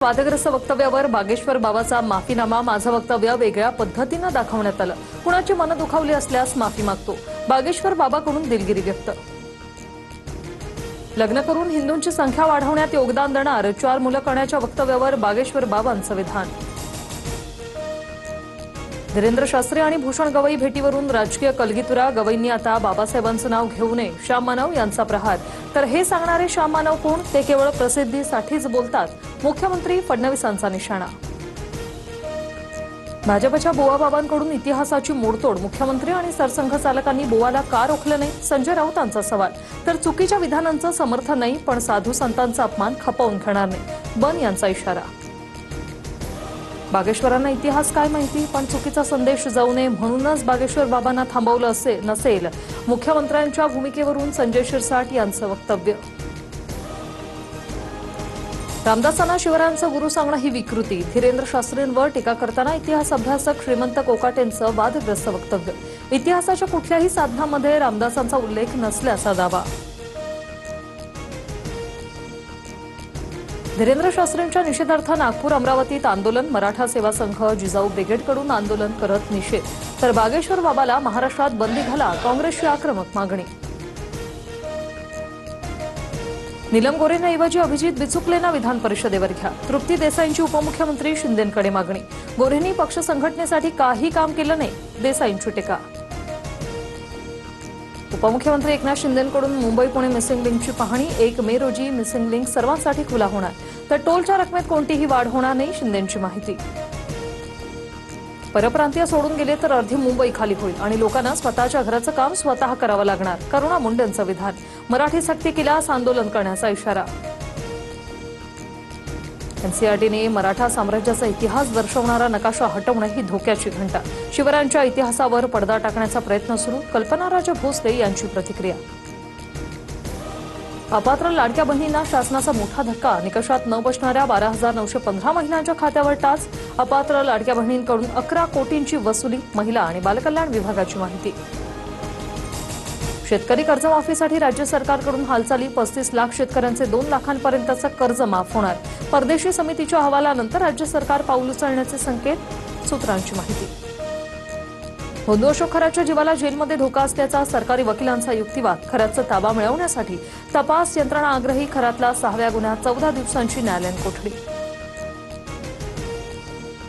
वादग्रस्त वक्तव्यावर बागेश्वर बाबाचा माफीनामा माझं वक्तव्य वेगळ्या पद्धतीने दाखवण्यात आलं। कुणाची मन दुखावली असल्यास माफी मागतो। बागेश्वर बाबाकडून दिलगिरी व्यक्त। लग्न करून हिंदूंची संख्या वाढवण्यात योगदान देणार 4 मुलं करण्याच्या वक्तव्यावर बागेश्वर बाबांचं विधान। धीरेंद्र शास्त्री आणि भूषण गवई भेटीवरून राजकीय कलगीतुरा। गवईंनी आता बाबासाहेबांचं नाव घेऊ नये, श्याम मानव यांचा प्रहार। तर हे सांगणारे श्याम मानव कोण? ते केवळ प्रसिद्धीसाठीच बोलतात, मुख्यमंत्री फडणवीसांचा निशाणा। भाजपच्या बुवाबाबांकडून इतिहासाची मोडतोड। मुख्यमंत्री आणि सरसंघचालकांनी बुवाला का रोखलं नाही? संजय राऊतांचा सवाल। तर चुकीच्या विधानांचं समर्थन नाही, पण साधू संतांचा अपमान खपवून घेणार नाही, बन यांचा इशारा। बागेश्वरांना इतिहास काय माहिती, पण चुकीचा संदेश जाऊ नये म्हणूनच बागेश्वर बाबांना थांबवलं नसेल, मुख्यमंत्र्यांच्या भूमिकेवरून संजय शिरसाट यांचं वक्तव्य। रामदासांना शिवरायांचं गुरु सांगणं ही विकृती। धीरेंद्र शास्त्रींवर टीका करताना इतिहास अभ्यासक श्रीमंत कोकाटेंचं वादग्रस्त वक्तव्य। इतिहासाच्या कुठल्याही साधनामध्ये रामदासांचा उल्लेख नसल्याचा दावा। धीरेंद्र शास्त्रींच्या निषेधार्थ नागपूर अमरावतीत आंदोलन। मराठा सेवा संघ जिजाऊ ब्रिगेडकडून आंदोलन करत निषेध। तर बागेश्वर बाबाला महाराष्ट्रात बंदी घाला, काँग्रेसची आक्रमक मागणी। नीलम गोरेंऐवजी अभिजित बिचुकलेंना विधान परिषदेवर घ्या, तृप्ती देसाईंची उपमुख्यमंत्री शिंदेंकडे मागणी। गोरेंनी पक्ष संघटनेसाठी काही काम केलं नाही, देसाईंची टीका। उपमुख्यमंत्री एकनाथ शिंदेंकडून मुंबई पुणे मिसिंग लिंकची पाहणी। 1 मे रोजी मिसिंग लिंक सर्वांसाठी खुला होणार, तर टोलच्या रकमेत कोणतीही वाढ होणार नाही, शिंदेंची माहिती। परप्रांतीय सोडून गेले तर अर्धी मुंबई खाली होईल आणि लोकांना स्वतःच्या घराचं काम स्वतः करावं लागणार, करुणा मुंडेंचं विधान। मराठी सक्ती केल्यास आंदोलन करण्याचा इशारा। एनसीआरटीने मराठा साम्राज्याचा इतिहास दर्शवणारा नकाशा हटवणं ही धोक्याची घंटा। शिवरायांच्या इतिहासावर पडदा टाकण्याचा प्रयत्न सुरू। कल्पनाराजा भोसले यांची प्रतिक्रिया। अपात्र लाडक्या बहिणींना शासनाचा मोठा धक्का। निकषात न बसणाऱ्या 12,915 महिलांच्या खात्यावर टाच। अपात्र लाडक्या बहिणींकडून 11 कोटींची वसुली। महिला आणि बालकल्याण विभागाची माहिती। शेतकरी कर्जमाफीसाठी राज्य सरकारकडून हालचाली। 35 लाख शेतकऱ्यांचे 2 लाखांपर्यंतचं कर्ज माफ होणार। परदेशी समितीच्या अहवालानंतर राज्य सरकार पाऊल उचलण्याचे संकेत, सूत्रांची माहिती। होंदू अशोक खराच्या जीवाला जेलमध्ये धोका असल्याचा सरकारी वकिलांचा युक्तिवाद। खराचा ताबा मिळवण्यासाठी तपास यंत्रणा आग्रही। खरातला 6व्या गुन्ह्यात 14 दिवसांची न्यायालयीन कोठडी।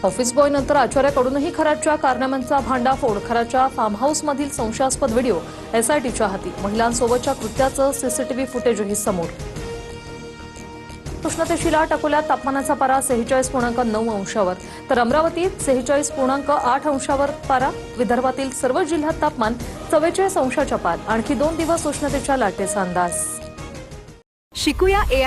ऑफिस बॉय नंतर आचार्याकडूनही खराच्या कारनाम्यांचा भांडाफोड। खराच्या फार्म हाऊसमधील संशयास्पद व्हिडिओ एसआयटीच्या हाती। महिलांसोबतच्या कृत्याचं सीसीटीव्ही फुटेजही समोर। उष्णतेची लाट। अकोल्यात तापमानाचा पारा 46.9 अंशावर, तर अमरावतीत 46.8 अंशावर पारा। विदर्भातील सर्व जिल्ह्यात तापमान 44 अंशाच्या पार। आणखी 2 दिवस उष्णतेच्या लाटेचा अंदाज। शिकूया AI